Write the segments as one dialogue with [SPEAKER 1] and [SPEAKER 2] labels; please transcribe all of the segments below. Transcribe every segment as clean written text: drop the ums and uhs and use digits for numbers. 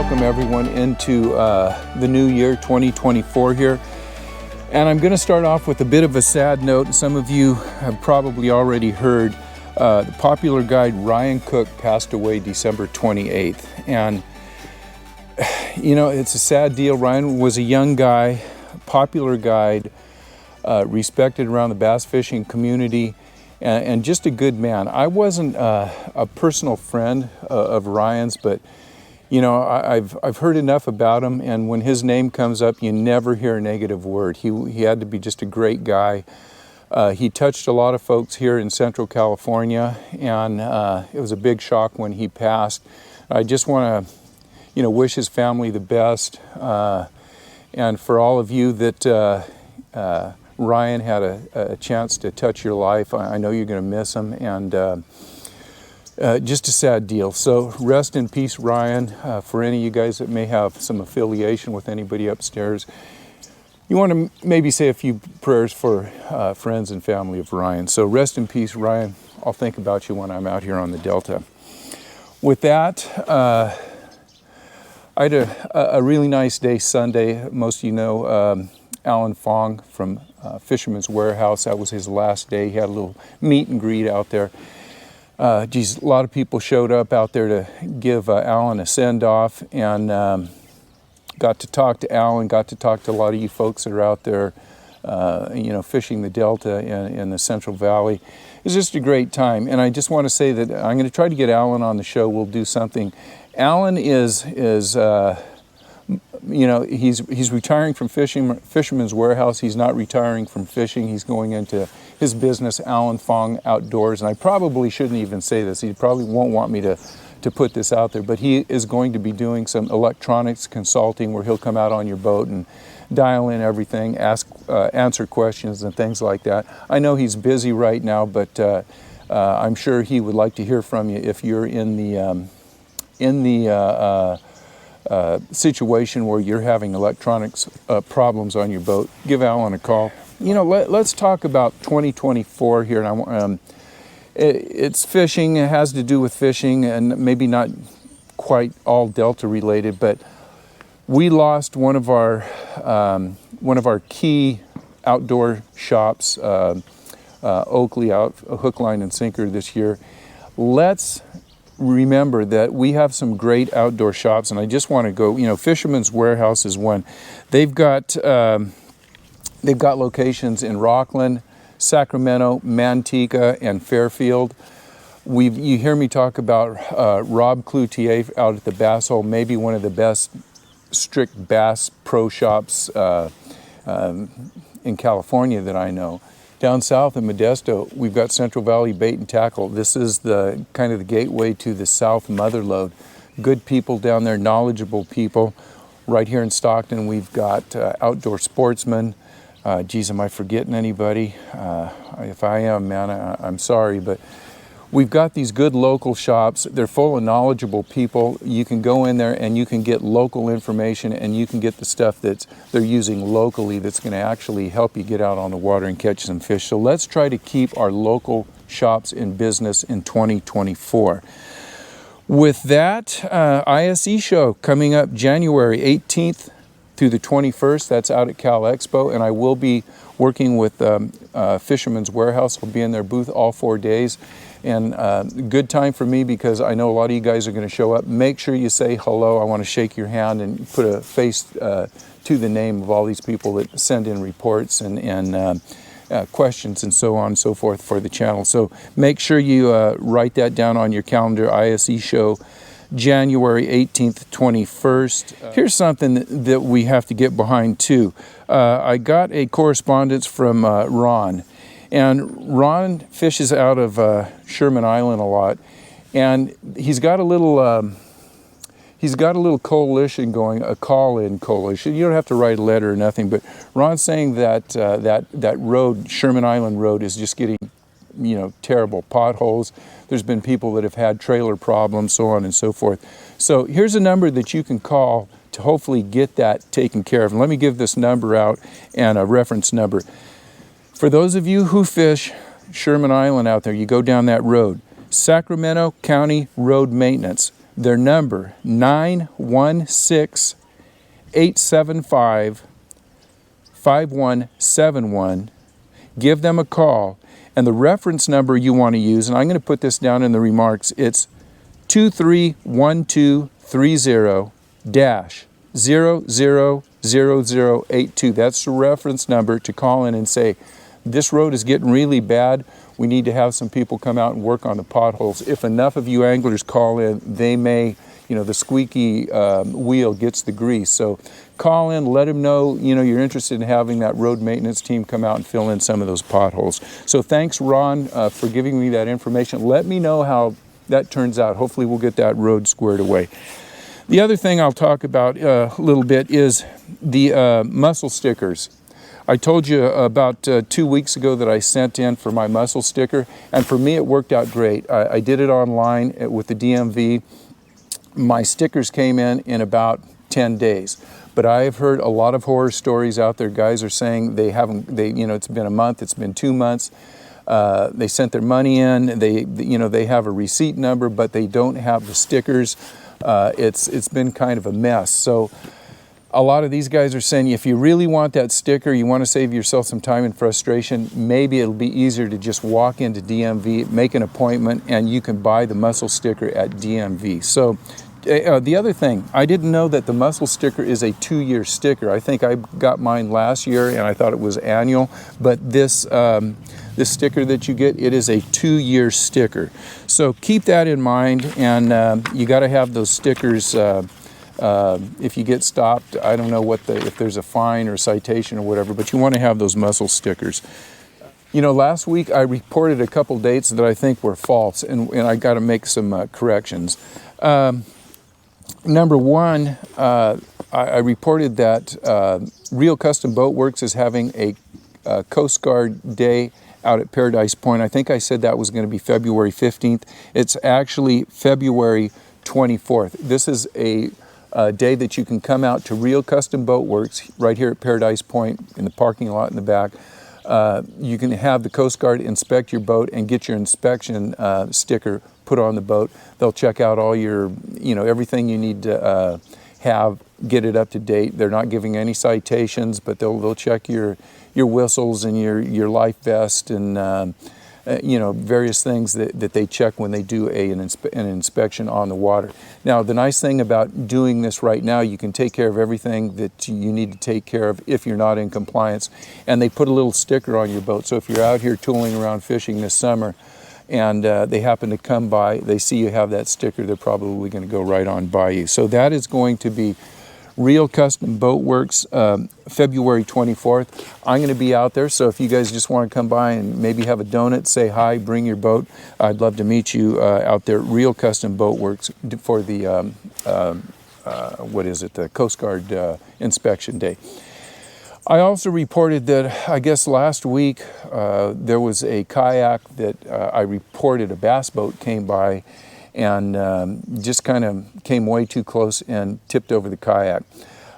[SPEAKER 1] welcome everyone into the new year 2024 here. And I'm going to start off with a bit of a sad note. Some of you have probably already heard the popular guide Ryan Cook passed away December 28th. And you know, it's a sad deal. Ryan was a young guy, popular guide, respected around the bass fishing community, and just a good man. I wasn't a personal friend of Ryan's, but you know, I've heard enough about him, and when his name comes up, you never hear a negative word. He had to be just a great guy. He touched a lot of folks here in Central California, and it was a big shock when he passed. I just want to, you know, wish his family the best, and for all of you that Ryan had a chance to touch your life, I know you're going to miss him, and just a sad deal. So rest in peace, Ryan. For any of you guys that may have some affiliation with anybody upstairs, you want to maybe say a few prayers for friends and family of Ryan. So rest in peace, Ryan. I'll think about you when I'm out here on the Delta. With that, I had a really nice day Sunday. Most of you know Alan Fong from Fisherman's Warehouse. That was his last day. He had a little meet and greet out there. Geez, a lot of people showed up out there to give Alan a send-off, and got to talk to Alan, got to talk to a lot of you folks that are out there, you know, fishing the Delta in the Central Valley. It was just a great time, and I just want to say that I'm going to try to get Alan on the show. We'll do something. Alan is you know, he's retiring from Fisherman's Warehouse. He's not retiring from fishing. He's going into his business, Alan Fong Outdoors. And I probably shouldn't even say this. He probably won't want me to put this out there, but he is going to be doing some electronics consulting where he'll come out on your boat and dial in everything, answer questions and things like that. I know he's busy right now, but I'm sure he would like to hear from you if you're in the situation where you're having electronics problems on your boat. Give Alan a call. You know, let's talk about 2024 here. And it's fishing. It has to do with fishing, and maybe not quite all Delta related, but we lost one of our key outdoor shops, Oakley Hook, Line, and Sinker this year. Let's remember that we have some great outdoor shops, and I just want to go, you know, Fisherman's Warehouse is one. They've got locations in Rockland, Sacramento, Manteca, and Fairfield. You hear me talk about Rob Cloutier out at the Bass Hole, maybe one of the best strict bass pro shops in California that I know. Down south in Modesto, we've got Central Valley Bait and Tackle. This is the kind of the gateway to the South Motherlode. Good people down there, knowledgeable people. Right here in Stockton, we've got Outdoor Sportsman. Geez, am I forgetting anybody? If I am, man, I'm sorry, but we've got these good local shops. They're full of knowledgeable people. You can go in there and you can get local information, and you can get the stuff that they're using locally that's going to actually help you get out on the water and catch some fish. So let's try to keep our local shops in business in 2024. With that, ISE show coming up January 18th through the 21st. That's out at Cal Expo, and I will be working with Fisherman's Warehouse. I'll be in their booth all 4 days. And good time for me because I know a lot of you guys are going to show up. Make sure you say hello. I want to shake your hand and put a face to the name of all these people that send in reports and questions and so on and so forth for the channel. So make sure you write that down on your calendar. ISE show January 18th, 21st. Here's something that we have to get behind too. I got a correspondence from Ron. And Ron fishes out of Sherman Island a lot, and he's got a little coalition going, a call-in coalition. You don't have to write a letter or nothing, but Ron's saying that that road, Sherman Island Road, is just getting, you know, terrible potholes. There's been people that have had trailer problems, so on and so forth. So here's a number that you can call to hopefully get that taken care of. And let me give this number out and a reference number. For those of you who fish Sherman Island out there, you go down that road, Sacramento County Road Maintenance. Their number, 916-875-5171. Give them a call. And the reference number you want to use, and I'm going to put this down in the remarks, it's 231230-000082. That's the reference number to call in and say, this road is getting really bad. We need to have some people come out and work on the potholes. If enough of you anglers call in, they may, the squeaky wheel gets the grease. So call in, let them know, you're interested in having that road maintenance team come out and fill in some of those potholes. So thanks, Ron, for giving me that information. Let me know how that turns out. Hopefully we'll get that road squared away. The other thing I'll talk about a little bit is the mussel stickers. I told you about 2 weeks ago that I sent in for my mussel sticker, and for me it worked out great. I did it online with the DMV. My stickers came in about 10 days. But I have heard a lot of horror stories out there. Guys are saying it's been a month, it's been 2 months. They sent their money in, they have a receipt number, but they don't have the stickers. It's been kind of a mess. So a lot of these guys are saying, if you really want that sticker, you want to save yourself some time and frustration, maybe it'll be easier to just walk into DMV, make an appointment, and you can buy the mussel sticker at DMV. So the other thing, I didn't know that the mussel sticker is a 2-year sticker. I think I got mine last year and I thought it was annual, but this sticker that you get, it is a 2-year sticker. So keep that in mind, and you got to have those stickers. If you get stopped, I don't know if there's a fine or citation or whatever, but you want to have those mussel stickers. Last week I reported a couple dates that I think were false, and I got to make some corrections. Number one, I reported that Real Custom Boat Works is having a Coast Guard Day out at Paradise Point. I think I said that was going to be February 15th. It's actually February 24th. This is a day that you can come out to Real Custom Boat Works right here at Paradise Point in the parking lot in the back. You can have the Coast Guard inspect your boat and get your inspection sticker put on the boat. They'll check out all your, everything you need to get it up to date. They're not giving any citations, but they'll check your whistles and your life vest and various things that they check when they do an inspection on the water. Now, the nice thing about doing this right now, you can take care of everything that you need to take care of if you're not in compliance. And they put a little sticker on your boat. So if you're out here tooling around fishing this summer and they happen to come by, they see you have that sticker, they're probably going to go right on by you. So that is going to be Real Custom Boat Works, February 24th. I'm going to be out there, so if you guys just want to come by and maybe have a donut, say hi, bring your boat, I'd love to meet you out there at Real Custom Boat Works for the, the Coast Guard inspection day. I also reported that, I guess last week, there was a kayak that I reported a bass boat came by and just kind of came way too close and tipped over the kayak.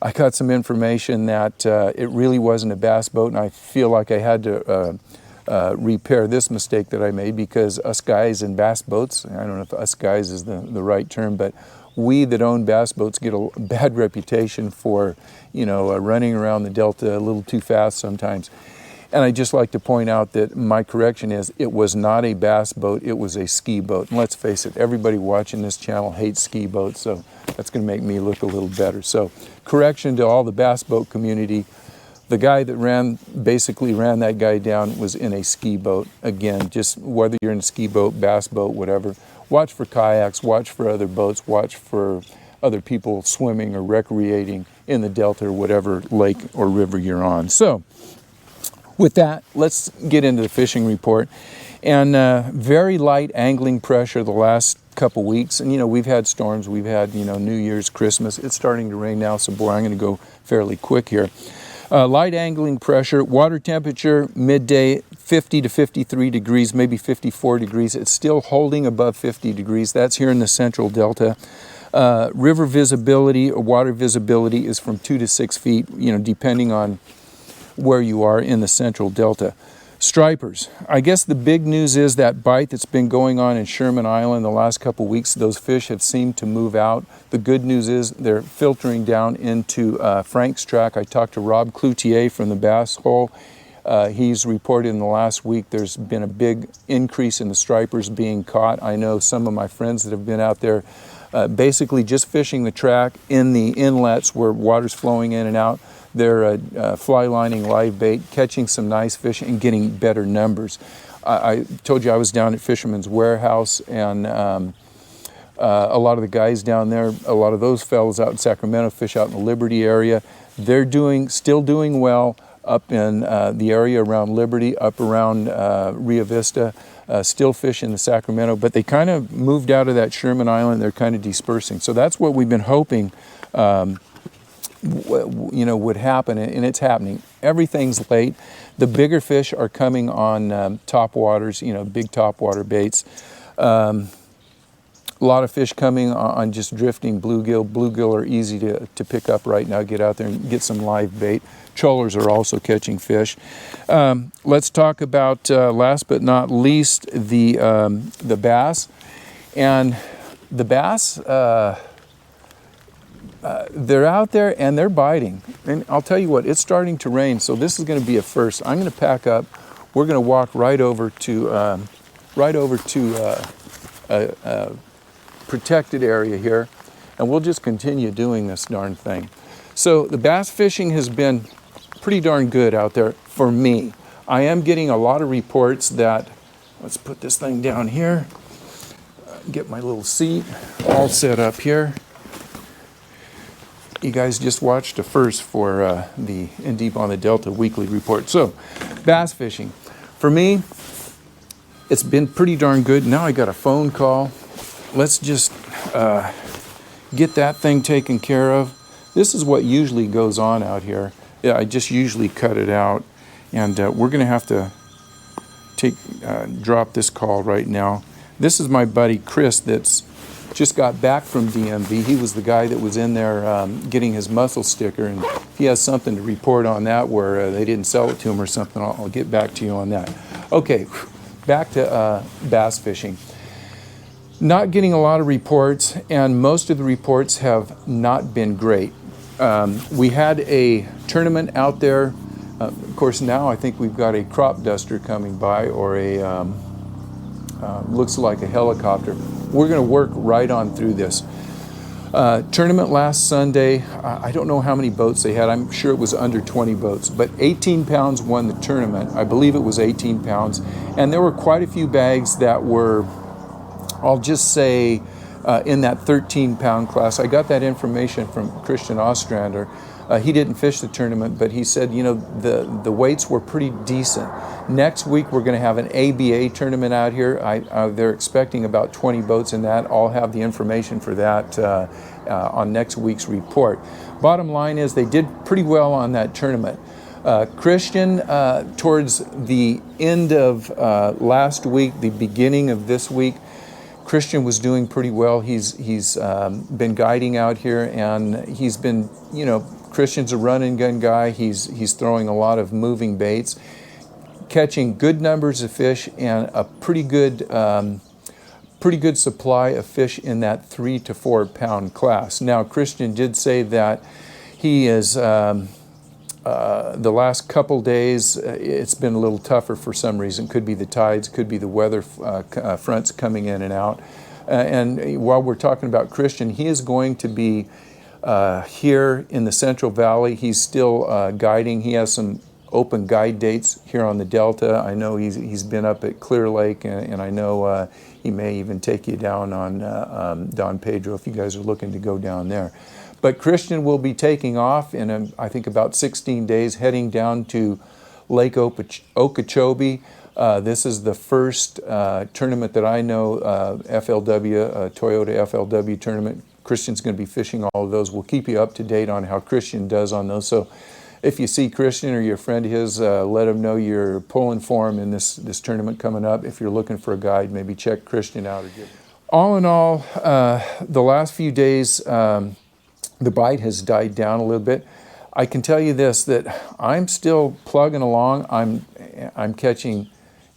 [SPEAKER 1] I got some information that it really wasn't a bass boat, and I feel like I had to repair this mistake that I made, because us guys in bass boats, I don't know if us guys is the right term, but we that own bass boats get a bad reputation for, running around the Delta a little too fast sometimes. And I'd just like to point out that my correction is, it was not a bass boat, it was a ski boat. And let's face it, everybody watching this channel hates ski boats, so that's going to make me look a little better. So, correction to all the bass boat community. The guy that basically ran that guy down was in a ski boat. Again, just whether you're in a ski boat, bass boat, whatever, watch for kayaks, watch for other boats, watch for other people swimming or recreating in the Delta or whatever lake or river you're on. So, with that, let's get into the fishing report. And very light angling pressure the last couple weeks. And, we've had storms. We've had, New Year's, Christmas. It's starting to rain now, so boy, I'm going to go fairly quick here. Light angling pressure, water temperature, midday, 50 to 53 degrees, maybe 54 degrees. It's still holding above 50 degrees. That's here in the central Delta. River visibility or water visibility is from 2 to 6 feet, depending on where you are in the central Delta. Stripers. I guess the big news is that bite that's been going on in Sherman Island the last couple weeks, those fish have seemed to move out. The good news is they're filtering down into Frank's track. I talked to Rob Cloutier from the Bass Hole. He's reported in the last week there's been a big increase in the stripers being caught. I know some of my friends that have been out there basically just fishing the track in the inlets where water's flowing in and out. They're fly lining live bait, catching some nice fish and getting better numbers. I told you I was down at Fisherman's Warehouse, and a lot of the guys down there, a lot of those fellows out in Sacramento fish out in the Liberty area. They're still doing well up in the area around Liberty, up around Rio Vista, still fish in the Sacramento, but they kind of moved out of that Sherman Island. They're kind of dispersing. So that's what we've been hoping would happen, and it's happening. Everything's late. The bigger fish are coming on top waters, big top water baits. A lot of fish coming on just drifting bluegill. Bluegill are easy to pick up right now. Get out there and get some live bait. Trollers are also catching fish. Let's talk about, last but not least, the bass. And the bass, they're out there and they're biting. And I'll tell you what, it's starting to rain, so this is going to be a first. I'm going to pack up. We're going to walk right over to a protected area here, and we'll just continue doing this darn thing. So the bass fishing has been pretty darn good out there for me. I am getting a lot of reports that, let's put this thing down here, get my little seat all set up here. You guys just watched a first for the In Deep on the Delta weekly report. So, bass fishing. For me, it's been pretty darn good. Now I got a phone call. Let's just get that thing taken care of. This is what usually goes on out here. Yeah, I just usually cut it out. And we're going to have to drop this call right now. This is my buddy Chris that's just got back from DMV. He was the guy that was in there getting his mussel sticker, and if he has something to report on that where they didn't sell it to him or something, I'll get back to you on that. Okay, back to bass fishing. Not getting a lot of reports, and most of the reports have not been great. We had a tournament out there. Of course, now I think we've got a crop duster coming by, or a looks like a helicopter. We're going to work right on through this. Tournament last Sunday, I don't know how many boats they had. I'm sure it was under 20 boats, but 18 pounds won the tournament. I believe it was 18 pounds. And there were quite a few bags that were, I'll just say, in that 13-pound class. I got that information from Christian Ostrander. He didn't fish the tournament, but he said, the weights were pretty decent. Next week, we're going to have an ABA tournament out here. They're expecting about 20 boats in that. I'll have the information for that on next week's report. Bottom line is they did pretty well on that tournament. Christian, towards the end of last week, the beginning of this week, Christian was doing pretty well. He's been guiding out here, and he's been, Christian's a run and gun guy. He's throwing a lot of moving baits, catching good numbers of fish, and a pretty good supply of fish in that 3 to 4 pound class. Now, Christian did say that he is the last couple days, it's been a little tougher for some reason. Could be the tides, could be the weather fronts coming in and out. And while we're talking about Christian, he is going to be here in the Central Valley. He's still guiding. He has some open guide dates here on the Delta. I know he's been up at Clear Lake, and I know he may even take you down on Don Pedro if you guys are looking to go down there. But Christian will be taking off in, I think, about 16 days, heading down to Lake Okeechobee. This is the first tournament that I know, FLW, Toyota FLW tournament. Christian's going to be fishing all of those. We'll keep you up to date on how Christian does on those. So if you see Christian or you're a friend of his, let him know you're pulling for him in this tournament coming up. If you're looking for a guide, maybe check Christian out. All in all, the last few days, the bite has died down a little bit. I can tell you this, that I'm still plugging along. I'm catching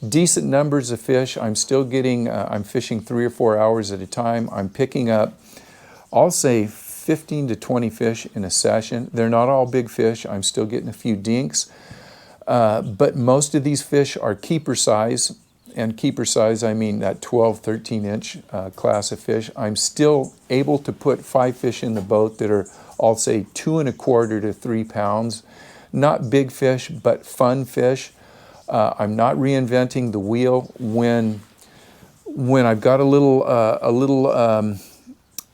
[SPEAKER 1] decent numbers of fish. I'm still getting, I'm fishing 3 or 4 hours at a time. I'm picking up, I'll say 15 to 20 fish in a session. They're not all big fish. I'm still getting a few dinks. But most of these fish are keeper size. And keeper size, I mean that 12, 13-inch class of fish. I'm still able to put 5 fish in the boat that are, I'll say, 2 1/4 to 3 pounds. Not big fish, but fun fish. I'm not reinventing the wheel. When I've got a little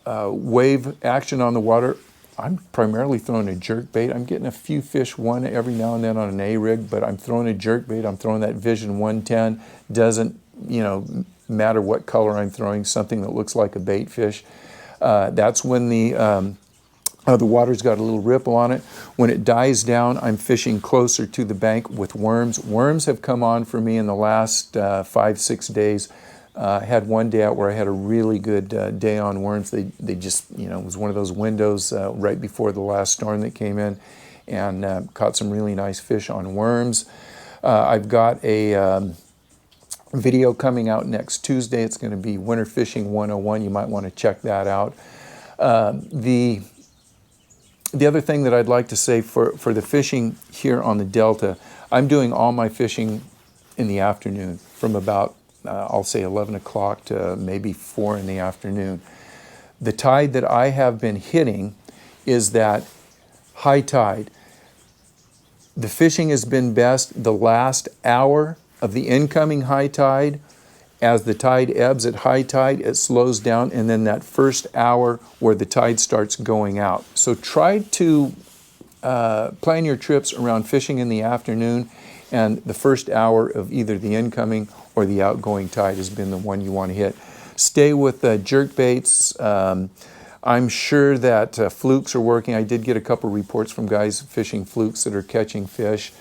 [SPEAKER 1] wave action on the water, I'm primarily throwing a jerk bait. I'm getting a few fish, one every now and then on an A-rig, but I'm throwing a jerk bait. I'm throwing that Vision 110. Doesn't, matter what color I'm throwing, something that looks like a bait fish. That's when the water's got a little ripple on it. When it dies down, I'm fishing closer to the bank with worms. Worms have come on for me in the last 5-6 days. I had one day out where I had a really good day on worms. They just, it was one of those windows right before the last storm that came in, and caught some really nice fish on worms. I've got a video coming out next Tuesday. It's going to be Winter Fishing 101. You might want to check that out. The other thing that I'd like to say for the fishing here on the Delta, I'm doing all my fishing in the afternoon from about I'll say 11 o'clock to maybe 4 in the afternoon. The tide that I have been hitting is that high tide. The fishing has been best the last hour of the incoming high tide. As the tide ebbs at high tide, it slows down, and then that first hour where the tide starts going out. So try to plan your trips around fishing in the afternoon, and the first hour of either the incoming or the outgoing tide has been the one you want to hit. Stay with jerk baits. I'm sure that flukes are working. I did get a couple reports from guys fishing flukes that are catching fish.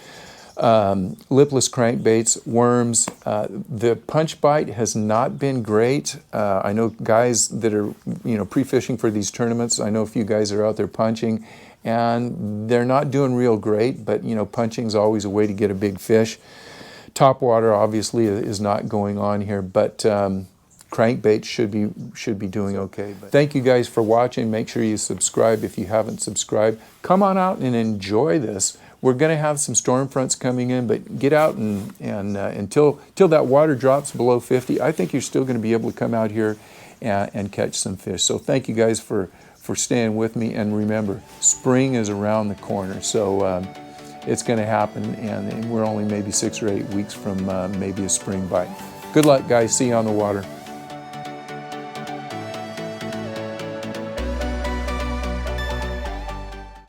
[SPEAKER 1] Lipless crankbaits, worms. The punch bite has not been great. I know guys that are pre-fishing for these tournaments. I know a few guys are out there punching, and they're not doing real great, but punching is always a way to get a big fish. Top water obviously is not going on here, but crankbait should be doing okay. But thank you guys for watching. Make sure you subscribe if you haven't subscribed. Come on out and enjoy this. We're going to have some storm fronts coming in, but get out and until that water drops below 50, I think you're still going to be able to come out here and catch some fish. So thank you guys for staying with me, and remember, spring is around the corner. So it's going to happen, and we're only maybe 6 or 8 weeks from maybe a spring bite. Good luck, guys. See you on the water.